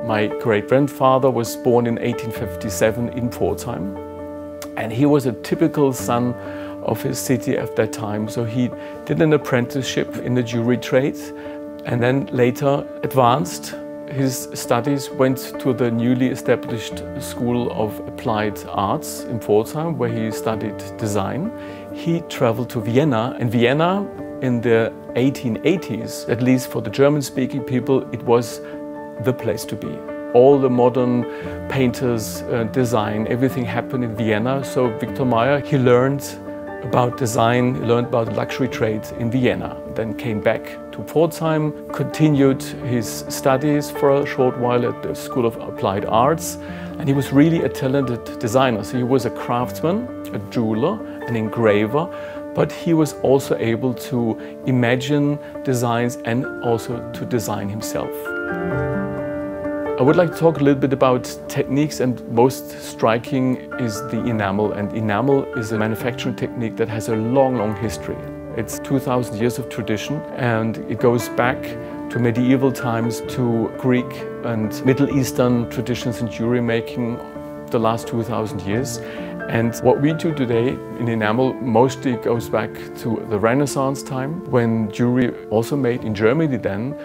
My great-grandfather was born in 1857 in Pforzheim, and he was a typical son of his city at that time. So he did an apprenticeship in the jewelry trade and then later advanced his studies, went to the newly established School of Applied Arts in Pforzheim, where he studied design. He traveled to Vienna, and Vienna in the 1880s, at least for the German-speaking people, it was the place to be. All the modern painters, design, everything happened in Vienna. So Victor Mayer, he learned about design, he learned about luxury trade in Vienna, then came back to Pforzheim, continued his studies for a short while at the School of Applied Arts, and he was really a talented designer. So he was a craftsman, a jeweler, an engraver, but he was also able to imagine designs and also to design himself. I would like to talk a little bit about techniques, and most striking is the enamel. And enamel is a manufacturing technique that has a long history. It's 2,000 years of tradition, and it goes back to medieval times, to Greek and Middle Eastern traditions in jewelry making the last 2,000 years. And what we do today in enamel mostly goes back to the Renaissance time, when jewelry, also made in Germany then,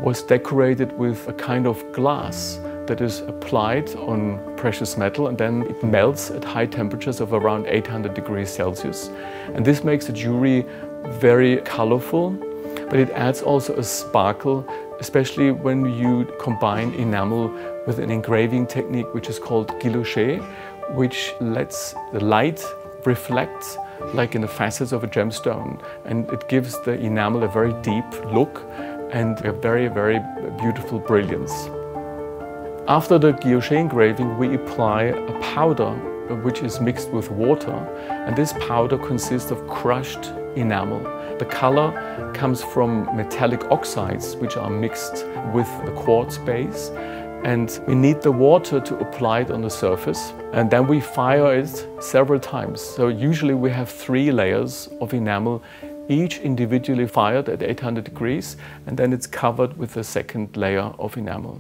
was decorated with a kind of glass that is applied on precious metal, and then it melts at high temperatures of around 800 degrees Celsius. And this makes the jewelry very colorful, but it adds also a sparkle, especially when you combine enamel with an engraving technique which is called guilloché, which lets the light reflect like in the facets of a gemstone, and it gives the enamel a very deep look and a very beautiful brilliance. After the guilloché engraving, we apply a powder which is mixed with water, and this powder consists of crushed enamel. The color comes from metallic oxides which are mixed with the quartz base, and we need the water to apply it on the surface, and then we fire it several times. So usually we have 3 layers of enamel, each individually fired at 800 degrees, and then it's covered with a second layer of enamel.